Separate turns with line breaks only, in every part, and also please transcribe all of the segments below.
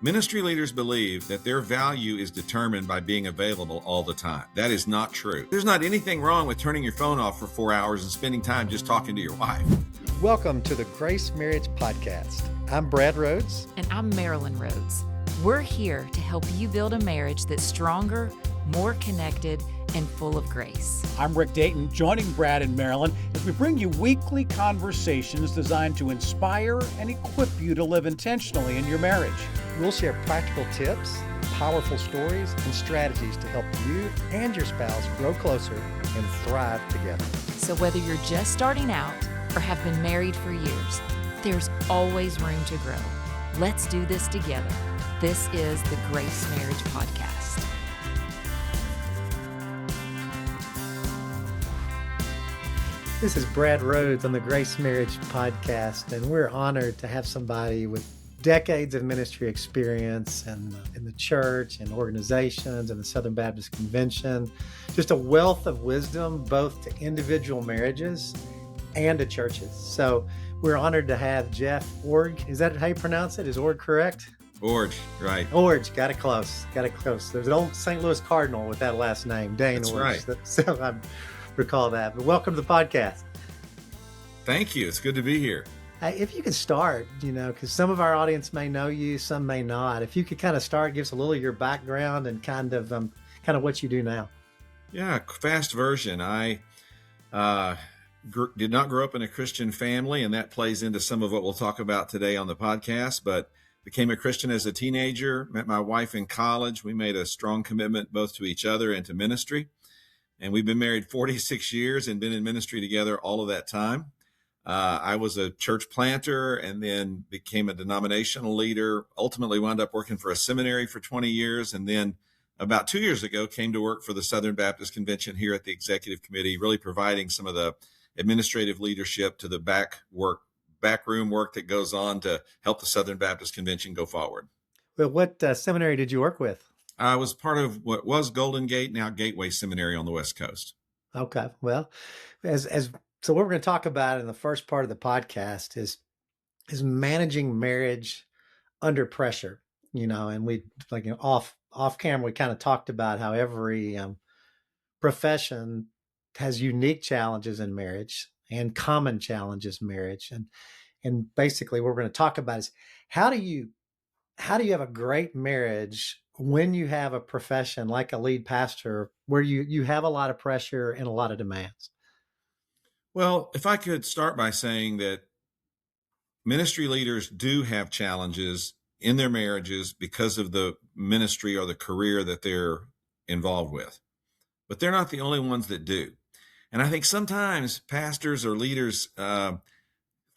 Ministry leaders believe that their value is determined by being available all the time. That is not true. There's not anything wrong with turning your phone off for 4 hours and spending time just talking to your wife.
Welcome to the Grace Marriage Podcast. I'm Brad Rhoads.
And I'm Marilyn Rhoads. We're here to help you build a marriage that's stronger, more connected, and full of grace.
I'm Rick Dayton, joining Brad and Marilyn as we bring you weekly conversations designed to inspire and equip you to live intentionally in your marriage.
We'll share practical tips, powerful stories, and strategies to help you and your spouse grow closer and thrive together.
So whether you're just starting out or have been married for years, there's always room to grow. Let's do this together. This is the Grace Marriage Podcast.
This is Brad Rhoads on the Grace Marriage Podcast, and we're honored to have somebody with decades of ministry experience in the church and organizations and the Southern Baptist Convention. Just a wealth of wisdom, both to individual marriages and to churches. So we're honored to have Jeff Lorg. Is that how you pronounce it? Is Lorg correct?
Lorg, right.
Lorg, got it close. There's an old St. Louis Cardinal with that last name, Dane
That's
Lorg.
right.
So I recall that. But welcome to the podcast.
Thank you. It's good to be here.
If you could start, because some of our audience may know you, some may not. If you could kind of start, give us a little of your background and kind of what you do now.
Yeah, fast version. I did not grow up in a Christian family, and that plays into some of what we'll talk about today on the podcast, but became a Christian as a teenager, met my wife in college. We made a strong commitment both to each other and to ministry. And we've been married 46 years and been in ministry together all of that time. I was a church planter and then became a denominational leader, ultimately wound up working for a seminary for 20 years. And then about 2 years ago, came to work for the Southern Baptist Convention here at the executive committee, really providing some of the administrative leadership to the backroom work that goes on to help the Southern Baptist Convention go forward.
Well, what seminary did you work with?
I was part of what was Golden Gate, now Gateway Seminary on the West Coast.
Okay. Well, so what we're going to talk about in the first part of the podcast is managing marriage under pressure, and we off camera, we kind of talked about how every profession has unique challenges in marriage and common challenges in marriage. And basically what we're going to talk about is how do you have a great marriage when you have a profession like a lead pastor where you have a lot of pressure and a lot of demands?
Well, if I could start by saying that ministry leaders do have challenges in their marriages because of the ministry or the career that they're involved with, but they're not the only ones that do. And I think sometimes pastors or leaders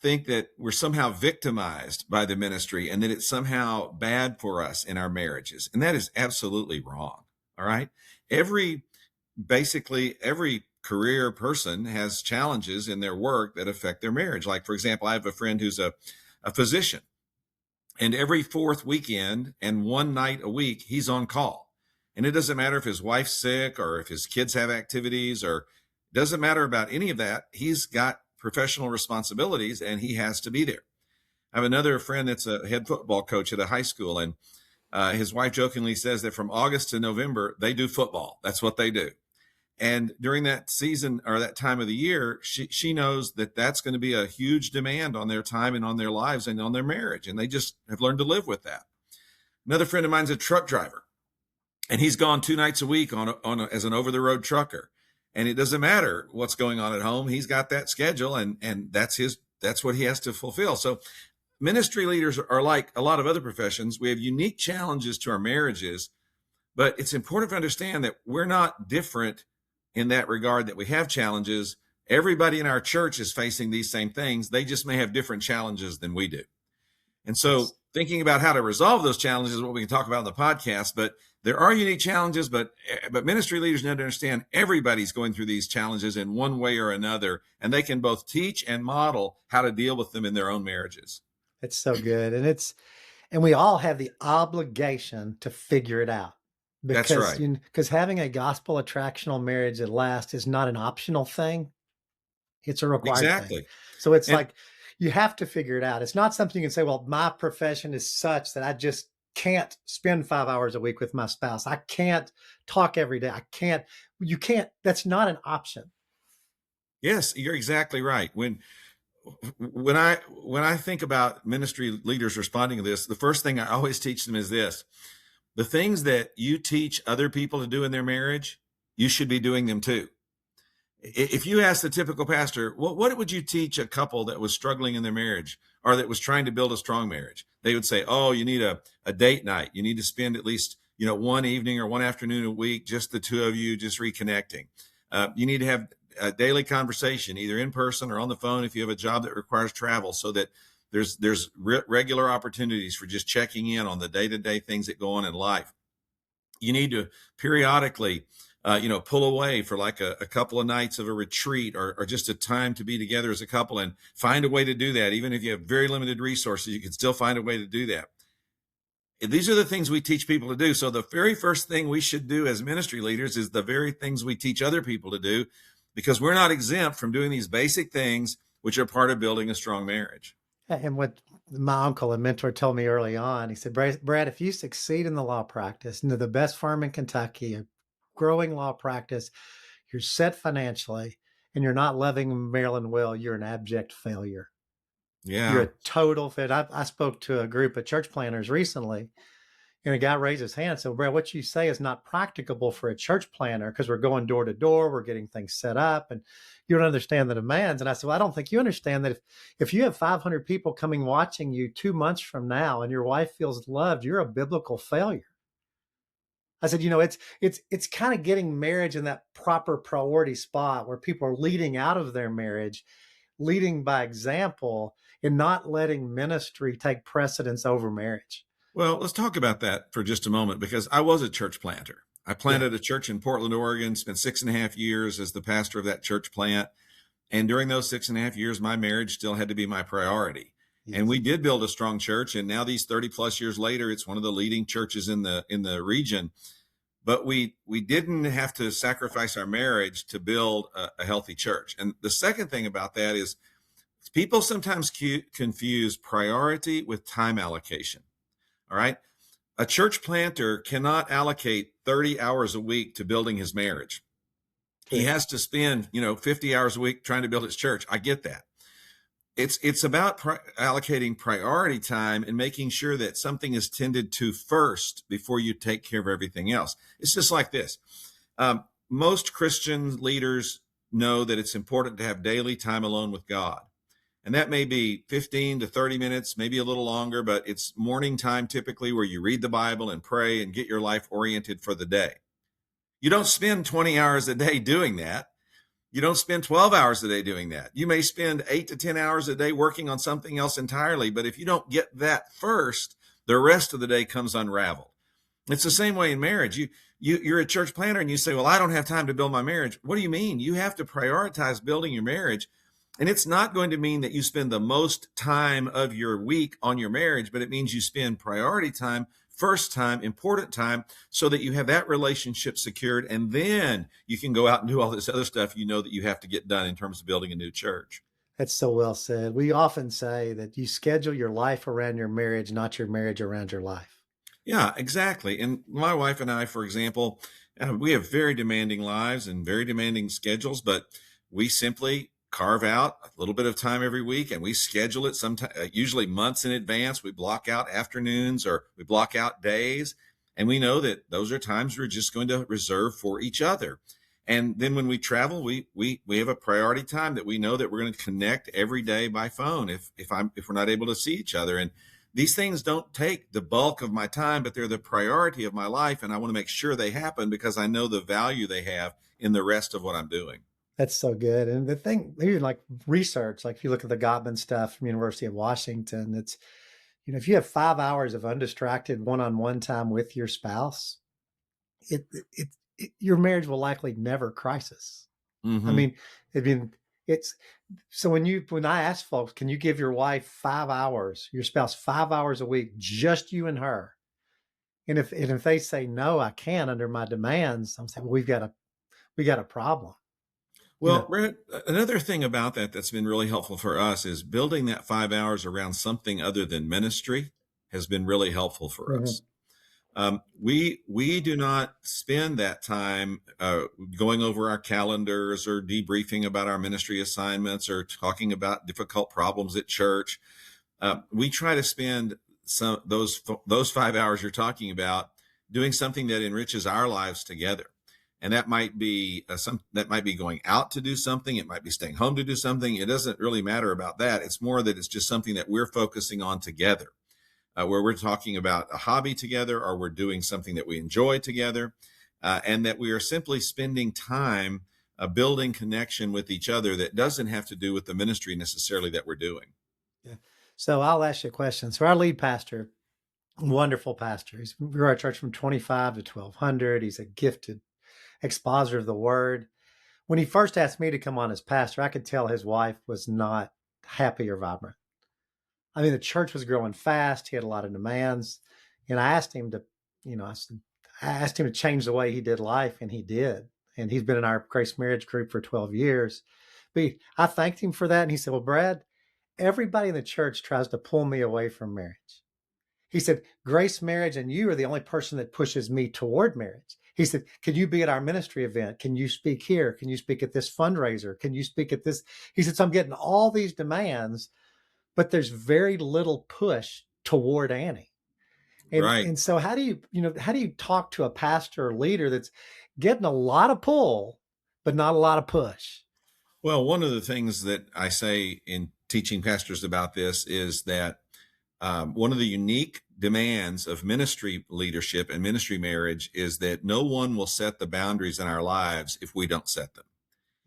think that we're somehow victimized by the ministry and that it's somehow bad for us in our marriages. And that is absolutely wrong. All right. Every career person has challenges in their work that affect their marriage. Like, for example, I have a friend who's a physician, and every fourth weekend and one night a week, he's on call. And it doesn't matter if his wife's sick or if his kids have activities, or doesn't matter about any of that. He's got professional responsibilities and he has to be there. I have another friend that's a head football coach at a high school, and his wife jokingly says that from August to November, they do football. That's what they do. And during that season or that time of the year, she knows that that's going to be a huge demand on their time and on their lives and on their marriage. And they just have learned to live with that. Another friend of mine's a truck driver, and he's gone 2 nights a week as an over-the-road trucker. And it doesn't matter what's going on at home. He's got that schedule, and that's what he has to fulfill. So ministry leaders are like a lot of other professions. We have unique challenges to our marriages, but it's important to understand that we're not different in that regard, that we have challenges. Everybody in our church is facing these same things. They just may have different challenges than we do. And so thinking about how to resolve those challenges is what we can talk about in the podcast, but there are unique challenges, but ministry leaders need to understand everybody's going through these challenges in one way or another, and they can both teach and model how to deal with them in their own marriages.
It's so good. And we all have the obligation to figure it out. Because,
that's right.
Because having a gospel attractional marriage at last is not an optional thing. It's a required thing. So it's like, you have to figure it out. It's not something you can say, well, my profession is such that I just can't spend 5 hours a week with my spouse. I can't talk every day. You can't, that's not an option.
Yes, you're exactly right. When I think about ministry leaders responding to this, the first thing I always teach them is this: the things that you teach other people to do in their marriage, you should be doing them too. If you ask the typical pastor, what would you teach a couple that was struggling in their marriage or that was trying to build a strong marriage? They would say, oh, you need a date night. You need to spend at least, one evening or one afternoon a week, just the two of you, just reconnecting. You need to have a daily conversation, either in person or on the phone if you have a job that requires travel, so that there's regular opportunities for just checking in on the day-to-day things that go on in life. You need to periodically pull away for like a couple of nights of a retreat or just a time to be together as a couple, and find a way to do that. Even if you have very limited resources, you can still find a way to do that. These are the things we teach people to do. So the very first thing we should do as ministry leaders is the very things we teach other people to do, because we're not exempt from doing these basic things, which are part of building a strong marriage.
And what my uncle and mentor told me early on, he said, Brad, if you succeed in the law practice, into the best firm in Kentucky, a growing law practice, you're set financially, and you're not loving Maryland well, you're an abject failure.
Yeah.
You're a total fit. I spoke to a group of church planners recently, and a guy raised his hand and said, Brad, what you say is not practicable for a church planner, because we're going door to door, we're getting things set up, and you don't understand the demands. And I said, well, I don't think you understand that if you have 500 people coming watching you 2 months from now and your wife feels loved, you're a biblical failure. I said, it's kind of getting marriage in that proper priority spot where people are leading out of their marriage, leading by example, and not letting ministry take precedence over marriage.
Well, let's talk about that for just a moment, because I was a church planter. I planted a church in Portland, Oregon, spent 6.5 years as the pastor of that church plant. And during those 6.5 years, my marriage still had to be my priority. Yes. And we did build a strong church. And now these 30 plus years later, it's one of the leading churches in the region. But we didn't have to sacrifice our marriage to build a healthy church. And the second thing about that is people sometimes confuse priority with time allocation. All right. A church planter cannot allocate 30 hours a week to building his marriage. He has to spend, 50 hours a week trying to build his church. I get that. It's about allocating priority time and making sure that something is tended to first before you take care of everything else. It's just like this. Most Christian leaders know that it's important to have daily time alone with God. And that may be 15 to 30 minutes, maybe a little longer, but it's morning time typically, where you read the Bible and pray and get your life oriented for the day. You don't spend 20 hours a day doing that. You don't spend 12 hours a day doing that. You may spend 8 to 10 hours a day working on something else entirely. But if you don't get that first, the rest of the day comes unraveled. It's the same way in marriage. You're a church planner and you say, well, I don't have time to build my marriage. What do you mean? You have to prioritize building your marriage. And it's not going to mean that you spend the most time of your week on your marriage, but it means you spend priority time, first time, important time, so that you have that relationship secured. And then you can go out and do all this other stuff that you have to get done in terms of building a new church.
That's so well said. We often say that you schedule your life around your marriage, not your marriage around your life.
Yeah, exactly. And my wife and I, for example, we have very demanding lives and very demanding schedules, but we simply carve out a little bit of time every week, and we schedule it usually months in advance. We block out afternoons or we block out days, and we know that those are times we're just going to reserve for each other. And then when we travel, we have a priority time that we know that we're going to connect every day by phone if we're not able to see each other. And these things don't take the bulk of my time, but they're the priority of my life, and I want to make sure they happen because I know the value they have in the rest of what I'm doing.
That's so good. And the thing, even like research, like if you look at the Gottman stuff from University of Washington, it's, if you have 5 hours of undistracted one-on-one time with your spouse, your marriage will likely never crisis. Mm-hmm. I mean, it's, so when I ask folks, can you give your wife 5 hours, your spouse 5 hours a week, just you and her? And if they say, no, I can't under my demands, I'm saying, well, we got a problem.
Well, Brett, another thing about that's been really helpful for us is building that 5 hours around something other than ministry has been really helpful for
Mhm.
us. We do not spend that time going over our calendars or debriefing about our ministry assignments or talking about difficult problems at church. We try to spend those 5 hours you're talking about doing something that enriches our lives together. And that might be going out to do something. It might be staying home to do something. It doesn't really matter about that. It's more that it's just something that we're focusing on together, where we're talking about a hobby together, or we're doing something that we enjoy together, and that we are simply spending time building connection with each other that doesn't have to do with the ministry necessarily that we're doing.
Yeah. So I'll ask you a question. So our lead pastor, wonderful pastor. We grew our church from 25 to 1,200. He's a gifted expositor of the word. When he first asked me to come on as pastor, I could tell his wife was not happy or vibrant. I mean, the church was growing fast. He had a lot of demands. And I asked him to, I asked him to change the way he did life, and he did. And he's been in our Grace Marriage group for 12 years. But I thanked him for that. And he said, well, Brad, everybody in the church tries to pull me away from marriage. He said, Grace Marriage and you are the only person that pushes me toward marriage. He said, can you be at our ministry event? Can you speak here? Can you speak at this fundraiser? Can you speak at this? He said, so I'm getting all these demands, but there's very little push toward Annie.
Right.
And so how do you talk to a pastor or leader that's getting a lot of pull, but not a lot of push?
Well, one of the things that I say in teaching pastors about this is that one of the unique demands of ministry leadership and ministry marriage is that no one will set the boundaries in our lives if we don't set them.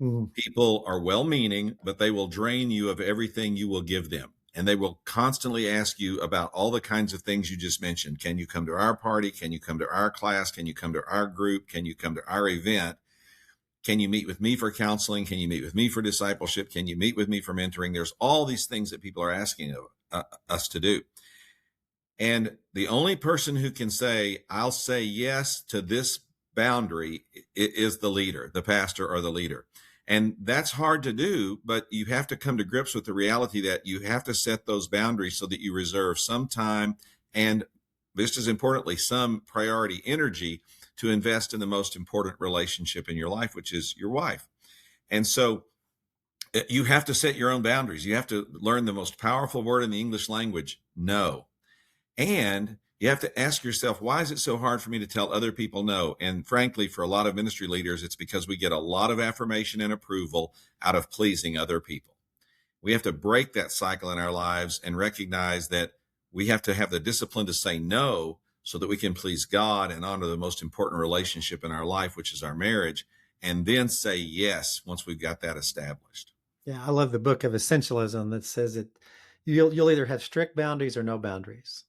Mm-hmm. People are well-meaning, but they will drain you of everything you will give them. And they will constantly ask you about all the kinds of things you just mentioned. Can you come to our party? Can you come to our class? Can you come to our group? Can you come to our event? Can you meet with me for counseling? Can you meet with me for discipleship? Can you meet with me for mentoring? There's all these things that people are asking of us to do. And the only person who can say, I'll say yes to this boundary is the leader, the pastor or the leader. And that's hard to do, but you have to come to grips with the reality that you have to set those boundaries so that you reserve some time and, just as importantly, some priority energy to invest in the most important relationship in your life, which is your wife. And so you have to set your own boundaries. You have to learn the most powerful word in the English language, no. And you have to ask yourself, why is it so hard for me to tell other people no? And frankly, for a lot of ministry leaders, it's because we get a lot of affirmation and approval out of pleasing other people. We have to break that cycle in our lives and recognize that we have to have the discipline to say no so that we can please God and honor the most important relationship in our life, which is our marriage, and then say yes once we've got that established.
Yeah, I love the book of Essentialism that says that you'll either have strict boundaries or no boundaries.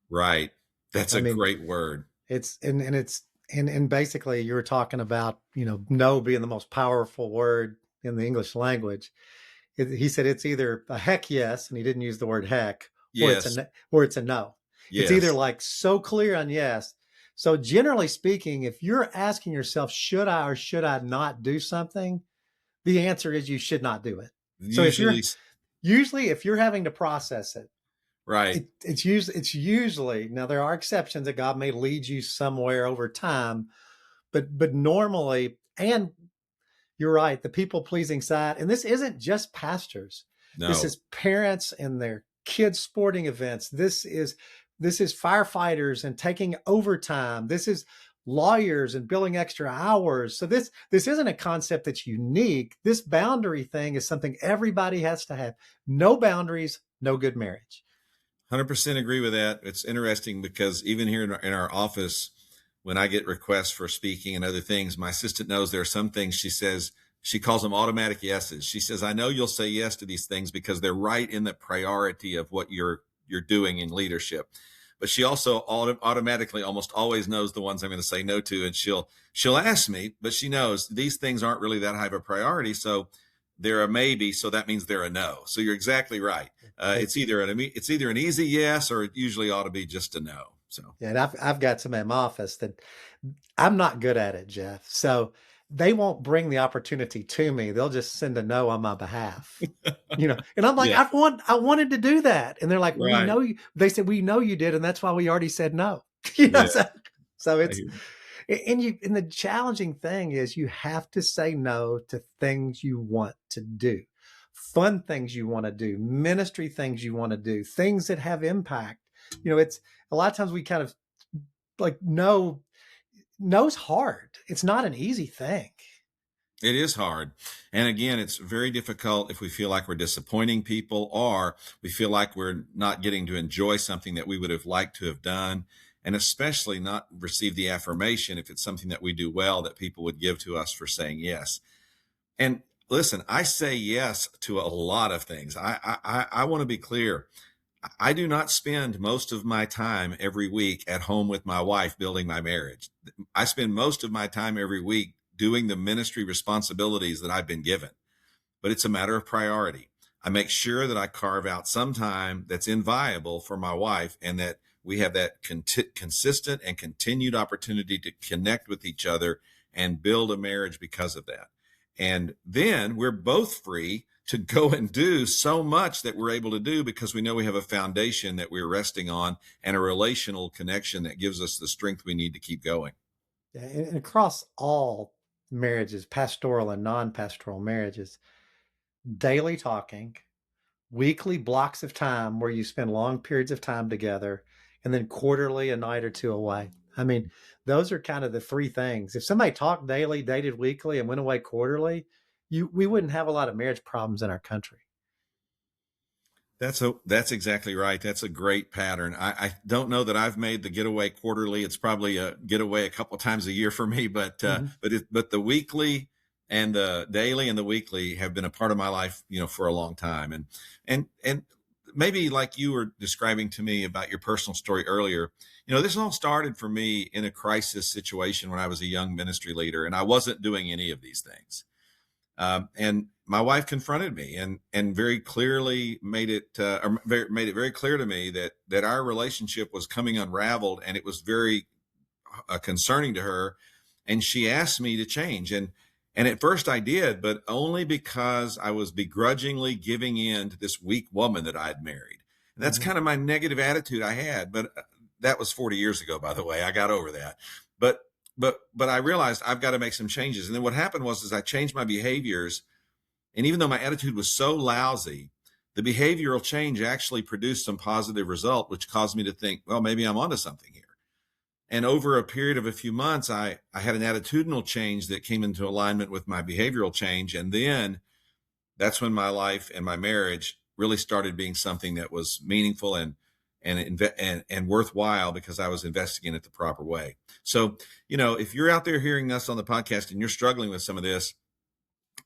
Right. That's a great word.
It's basically you were talking about, no being the most powerful word in the English language. He said it's either a heck yes, and he didn't use the word heck,
yes,
or it's a no. Yes. It's either like so clear on yes. So generally speaking, if you're asking yourself, should I or should I not do something? The answer is you should not do it. Usually if you're having to process it,
right.
It's usually, now there are exceptions that God may lead you somewhere over time, but normally, and you're right, the people pleasing side, and this isn't just pastors. No. This is parents and their kids' sporting events. This is firefighters and taking overtime. This is lawyers and billing extra hours. So this isn't a concept that's unique. This boundary thing is something everybody has to have. No boundaries, no good marriage.
100% agree with that. It's interesting because even here in our office, when I get requests for speaking and other things, my assistant knows there are some things she calls them automatic yeses. She says, I know you'll say yes to these things because they're right in the priority of what you're doing in leadership. But she also automatically almost always knows the ones I'm going to say no to. And she'll ask me, but she knows these things aren't really that high of a priority. So they're a maybe, so that means they're a no. So you're exactly right. It's either an easy yes, or it usually ought to be just a no. So
yeah, and I've got some in my office that I'm not good at it, Jeff. So they won't bring the opportunity to me. They'll just send a no on my behalf, and I'm like,
Yeah.
I wanted to do that. And they're like, we
Right.
know you, they said, we know you did. And that's why we already said no,
Yeah.
so it's,
I-
and the challenging thing is you have to say no to things you want to do, fun things you want to do, ministry things you want to do, things that have impact. It's a lot of times we kind of like no's hard. It's not an easy thing.
It is hard. And again, it's very difficult if we feel like we're disappointing people or we feel like we're not getting to enjoy something that we would have liked to have done. And especially not receive the affirmation if it's something that we do well that people would give to us for saying yes. And listen, I say yes to a lot of things. I want to be clear. I do not spend most of my time every week at home with my wife building my marriage. I spend most of my time every week doing the ministry responsibilities that I've been given, but it's a matter of priority. I make sure that I carve out some time that's inviolable for my wife and that we have that consistent and continued opportunity to connect with each other and build a marriage because of that. And then we're both free to go and do so much that we're able to do because we know we have a foundation that we're resting on and a relational connection that gives us the strength we need to keep going.
Yeah, and across all marriages, pastoral and non-pastoral marriages, daily talking, weekly blocks of time where you spend long periods of time together, and then quarterly a night or two away. I mean, those are kind of the three things. If somebody talked daily, dated weekly, and went away quarterly, we wouldn't have a lot of marriage problems in our country.
That's exactly right. That's a great pattern. I don't know that I've made the getaway quarterly. It's probably a getaway a couple of times a year for me, but the weekly and the daily and the weekly have been a part of my life, for a long time. And maybe like you were describing to me about your personal story earlier, this all started for me in a crisis situation when I was a young ministry leader and I wasn't doing any of these things. And my wife confronted me and very clearly made it very clear to me that our relationship was coming unraveled and it was very concerning to her. And she asked me to change. And at first I did, but only because I was begrudgingly giving in to this weak woman that I had married. And that's kind of my negative attitude I had. But that was 40 years ago, by the way. I got over that. But I realized I've got to make some changes. And then what happened was I changed my behaviors. And even though my attitude was so lousy, the behavioral change actually produced some positive result, which caused me to think, well, maybe I'm onto something here. And over a period of a few months, I had an attitudinal change that came into alignment with my behavioral change. And then that's when my life and my marriage really started being something that was meaningful and worthwhile because I was investing in it the proper way. So, if you're out there hearing us on the podcast and you're struggling with some of this,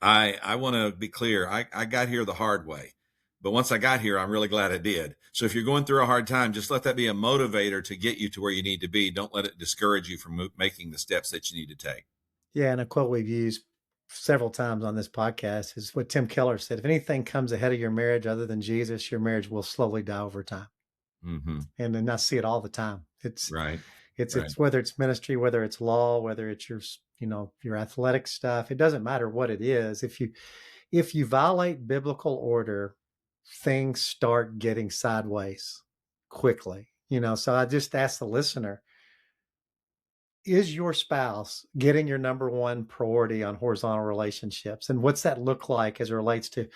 I want to be clear. I got here the hard way, but once I got here, I'm really glad I did. So if you're going through a hard time, just let that be a motivator to get you to where you need to be. Don't let it discourage you from making the steps that you need to take.
Yeah. And a quote we've used several times on this podcast is what Tim Keller said. If anything comes ahead of your marriage other than Jesus, your marriage will slowly die over time.
Mm-hmm.
And I see it all the time. It's
right.
It's whether it's ministry, whether it's law, whether it's your athletic stuff, it doesn't matter what it is. If you violate biblical order, things start getting sideways quickly, so I just ask the listener, is your spouse getting your number one priority on horizontal relationships? And what's that look like as it relates to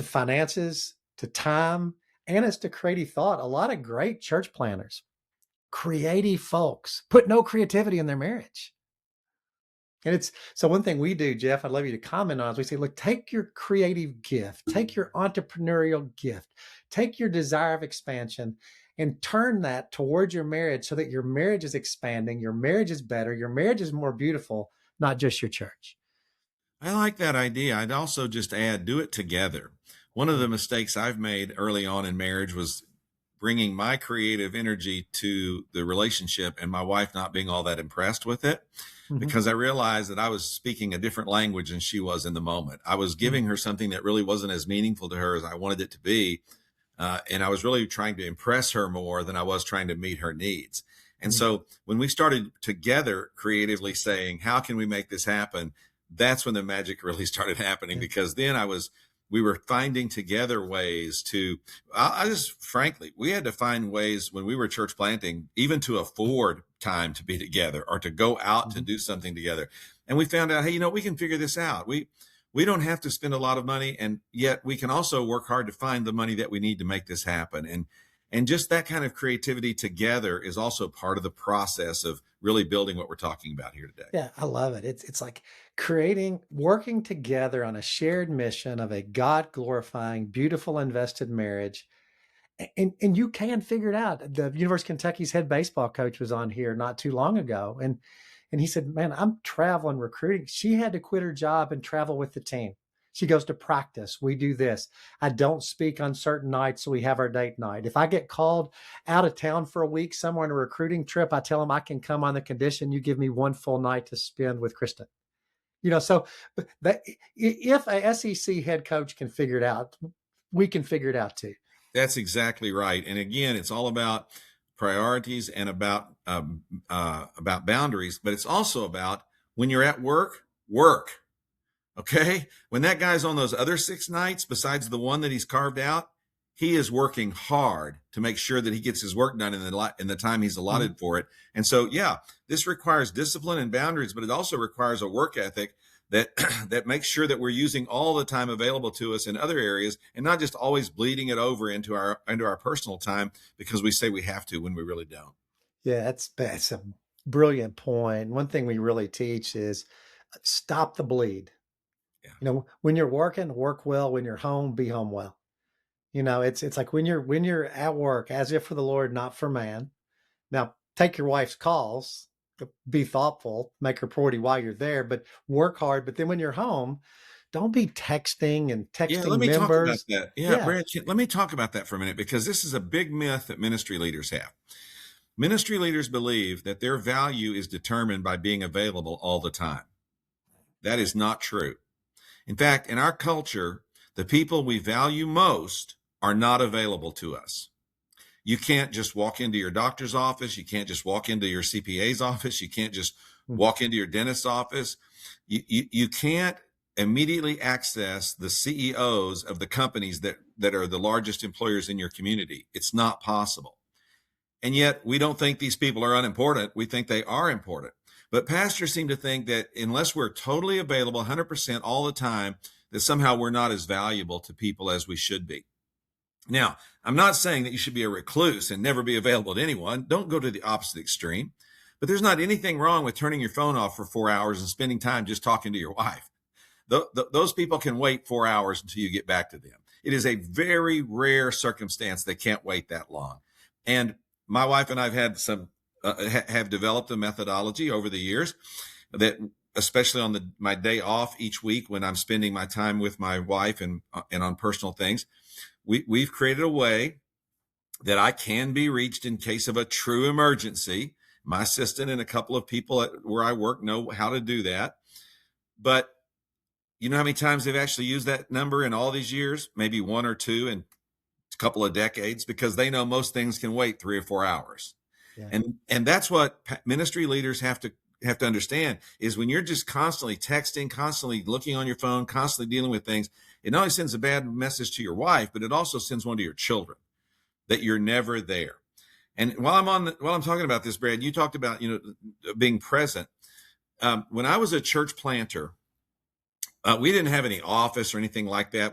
finances, to time, and as to creative thought? A lot of great church planners, creative folks, put no creativity in their marriage. And so one thing we do, Jeff, I'd love you to comment on, is we say, look, take your creative gift, take your entrepreneurial gift, take your desire of expansion and turn that towards your marriage so that your marriage is expanding, your marriage is better, your marriage is more beautiful, not just your church.
I like that idea. I'd also just add, do it together. One of the mistakes I've made early on in marriage was bringing my creative energy to the relationship and my wife not being all that impressed with it, because I realized that I was speaking a different language than she was in the moment. I was giving her something that really wasn't as meaningful to her as I wanted it to be. And I was really trying to impress her more than I was trying to meet her needs. And so when we started together creatively saying, how can we make this happen? That's when the magic really started happening, because then we were finding together ways to, I just frankly, we had to find ways when we were church planting, even to afford time to be together or to go out to do something together. And we found out, hey, we can figure this out. We don't have to spend a lot of money, and yet we can also work hard to find the money that we need to make this happen. And just that kind of creativity together is also part of the process of really building what we're talking about here today.
Yeah, I love it. It's like working together on a shared mission of a God glorifying, beautiful, invested marriage. And you can figure it out. The University of Kentucky's head baseball coach was on here not too long ago. And he said, man, I'm traveling recruiting. She had to quit her job and travel with the team. She goes to practice. We do this. I don't speak on certain nights, so we have our date night. If I get called out of town for a week somewhere on a recruiting trip, I tell them I can come on the condition you give me one full night to spend with Kristen. So that if a SEC head coach can figure it out, we can figure it out too.
That's exactly right. And again, it's all about priorities and about boundaries, but it's also about when you're at work. Okay. When that guy's on those other 6 nights, besides the one that he's carved out, he is working hard to make sure that he gets his work done in the time he's allotted for it. And so, this requires discipline and boundaries, but it also requires a work ethic that makes sure that we're using all the time available to us in other areas and not just always bleeding it over into our personal time because we say we have to when we really don't.
Yeah, that's a brilliant point. One thing we really teach is stop the bleed. Yeah. When you're working, work well. When you're home, be home well. It's like when you're at work, as if for the Lord, not for man. Now, take your wife's calls, be thoughtful, make her priority while you're there, but work hard. But then when you're home, don't be texting
let me
members.
Talk about that. Brad, let me talk about that for a minute, because this is a big myth that ministry leaders have. Ministry leaders believe that their value is determined by being available all the time. That is not true. In fact, in our culture, the people we value most are not available to us. You can't just walk into your doctor's office. You can't just walk into your CPA's office. You can't just walk into your dentist's office. You can't immediately access the CEOs of the companies that are the largest employers in your community. It's not possible. And yet we don't think these people are unimportant. We think they are important. But pastors seem to think that unless we're totally available 100% all the time, that somehow we're not as valuable to people as we should be. Now, I'm not saying that you should be a recluse and never be available to anyone. Don't go to the opposite extreme. But there's not anything wrong with turning your phone off for 4 hours and spending time just talking to your wife. Those people can wait 4 hours until you get back to them. It is a very rare circumstance they can't wait that long. And my wife and I've had have developed a methodology over the years that, especially on my day off each week when I'm spending my time with my wife and on personal things, we've created a way that I can be reached in case of a true emergency. My assistant and a couple of people where I work know how to do that. But you know how many times they've actually used that number in all these years? Maybe 1 or 2 in a couple of decades, because they know most things can wait 3 or 4 hours. Yeah. And that's what ministry leaders have to understand, is when you're just constantly texting, constantly looking on your phone, constantly dealing with things, it not only sends a bad message to your wife, but it also sends one to your children, that you're never there. And while I'm talking about this, Brad, you talked about, being present. When I was a church planter, we didn't have any office or anything like that.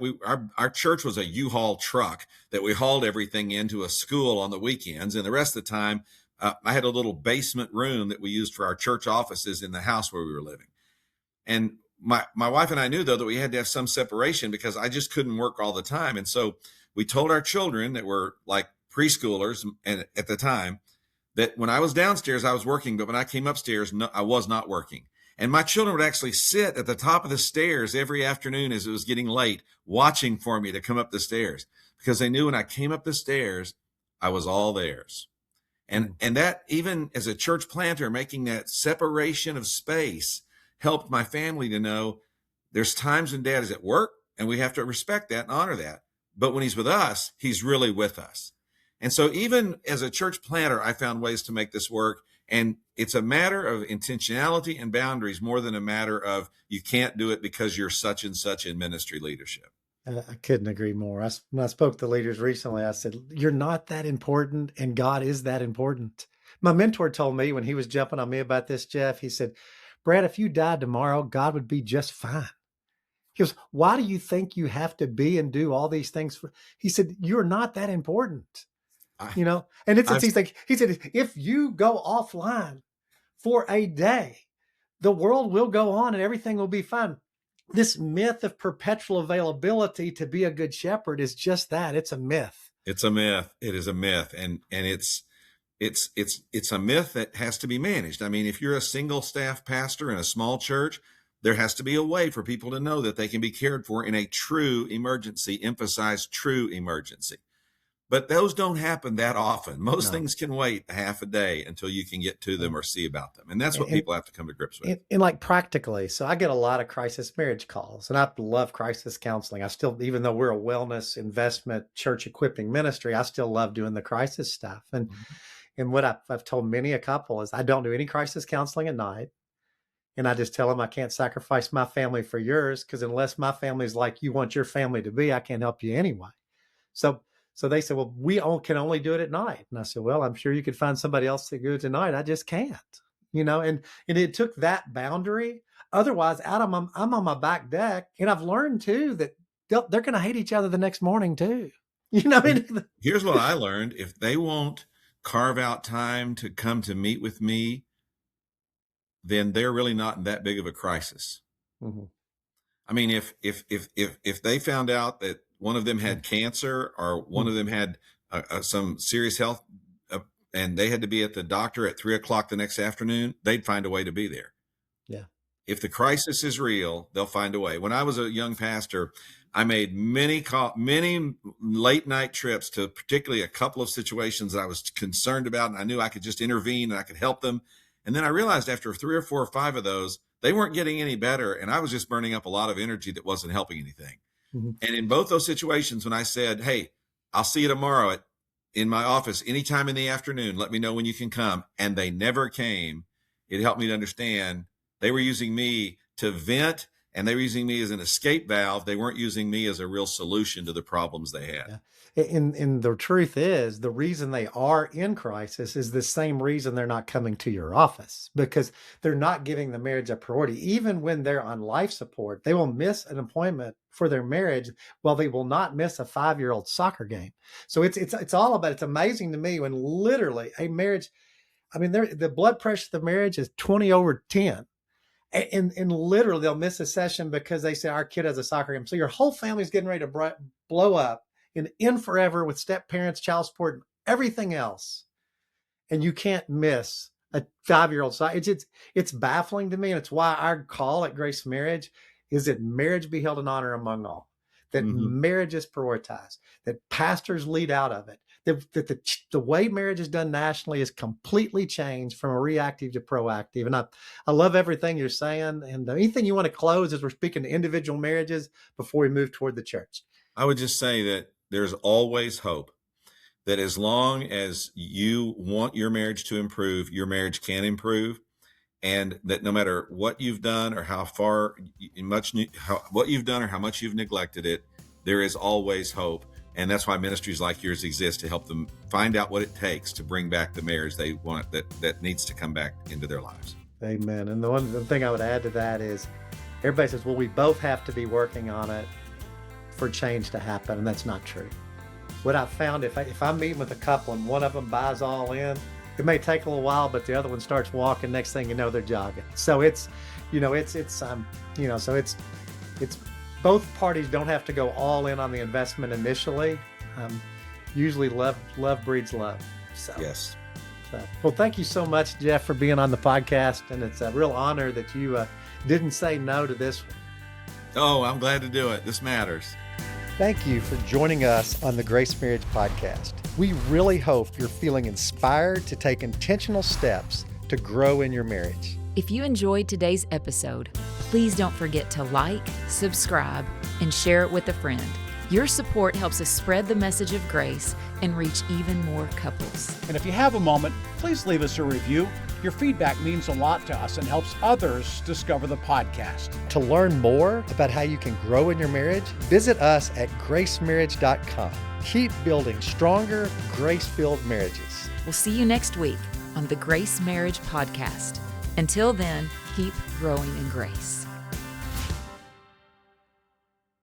Our church was a U-Haul truck that we hauled everything into a school on the weekends. And the rest of the time, I had a little basement room that we used for our church offices in the house where we were living. And my wife and I knew, though, that we had to have some separation because I just couldn't work all the time. And so we told our children that were like preschoolers and at the time, that when I was downstairs, I was working, but when I came upstairs, no, I was not working. And my children would actually sit at the top of the stairs every afternoon as it was getting late, watching for me to come up the stairs, because they knew when I came up the stairs, I was all theirs. And that, even as a church planter, making that separation of space helped my family to know there's times when Dad is at work and we have to respect that and honor that. But when he's with us, he's really with us. And so even as a church planter, I found ways to make this work. And it's a matter of intentionality and boundaries more than a matter of you can't do it because you're such and such in ministry leadership.
I couldn't agree more. When I spoke to leaders recently, I said, you're not that important, and God is that important. My mentor told me when he was jumping on me about this, Jeff, he said, Brad, if you died tomorrow, God would be just fine. He goes, why do you think you have to be and do all these things? He said, you're not that important. And he's like, he said, if you go offline for a day, the world will go on and everything will be fine. This myth of perpetual availability to be a good shepherd is just that. It's a myth.
It's a myth. It is a myth. And it's a myth that has to be managed. I mean, if you're a single staff pastor in a small church, there has to be a way for people to know that they can be cared for in a true emergency, emphasize true emergency. But those don't happen that often. Most things can wait a half a day until you can get to them or see about them. And that's what people have to come to grips with.
And like practically, so I get a lot of crisis marriage calls, and I love crisis counseling. I still, even though we're a wellness investment church equipping ministry, I still love doing the crisis stuff. And what I've told many a couple is I don't do any crisis counseling at night. And I just tell them I can't sacrifice my family for yours, because unless my family's like you want your family to be, I can't help you anyway. So they said, well, we can only do it at night. And I said, well, I'm sure you could find somebody else to do it tonight. I just can't, and it took that boundary. Otherwise, I'm on my back deck. And I've learned too, that they're going to hate each other the next morning too.
Here's what I learned. If they won't carve out time to come to meet with me, then they're really not in that big of a crisis. Mm-hmm. I mean, if they found out that one of them had cancer or one of them had some serious health and they had to be at the doctor at 3:00 the next afternoon, they'd find a way to be there.
Yeah.
If the crisis is real, they'll find a way. When I was a young pastor, I made many late night trips to particularly a couple of situations that I was concerned about, and I knew I could just intervene and I could help them. And then I realized after 3 or 4 or 5 of those, they weren't getting any better. And I was just burning up a lot of energy that wasn't helping anything. Mm-hmm. And in both those situations, when I said, hey, I'll see you tomorrow in my office, anytime in the afternoon, let me know when you can come. And they never came. It helped me to understand they were using me to vent, and they were using me as an escape valve. They weren't using me as a real solution to the problems they had.
Yeah. And the truth is, the reason they are in crisis is the same reason they're not coming to your office, because they're not giving the marriage a priority. Even when they're on life support, they will miss an appointment for their marriage, while they will not miss a 5-year-old soccer game. So it's all about, it's amazing to me when literally a marriage, I mean, the blood pressure of the marriage is 20/10. And literally they'll miss a session because they say our kid has a soccer game. So your whole family's getting ready to blow up in forever with step parents, child support, and everything else. And you can't miss a 5-year-old soccer. It's baffling to me. And it's why our call at Grace Marriage is that marriage be held in honor among all, that marriage is prioritized, that pastors lead out of it, that the way marriage is done nationally is completely changed from a reactive to proactive. And I love everything you're saying. And anything you want to close as we're speaking to individual marriages before we move toward the church?
I would just say that there's always hope, that as long as you want your marriage to improve, your marriage can improve. And that no matter what you've done or what you've done or how much you've neglected it, there is always hope. And that's why ministries like yours exist, to help them find out what it takes to bring back the marriage they want, that needs to come back into their lives.
Amen. And the thing I would add to that is, everybody says, well, we both have to be working on it for change to happen. And that's not true. What I've found, if I'm meeting with a couple and one of them buys all in, it may take a little while, but the other one starts walking. Next thing you know, they're jogging. So it's both parties don't have to go all in on the investment initially. Usually love breeds love. So,
yes.
Well, thank you so much, Jeff, for being on the podcast. And it's a real honor that you didn't say no to this one.
Oh, I'm glad to do it. This matters.
Thank you for joining us on the Grace Marriage Podcast. We really hope you're feeling inspired to take intentional steps to grow in your marriage.
If you enjoyed today's episode, please don't forget to like, subscribe, and share it with a friend. Your support helps us spread the message of grace and reach even more couples.
And if you have a moment, please leave us a review. Your feedback means a lot to us and helps others discover the podcast.
To learn more about how you can grow in your marriage, visit us at gracemarriage.com. Keep building stronger, grace-filled marriages.
We'll see you next week on the Grace Marriage Podcast. Until then, keep growing in grace.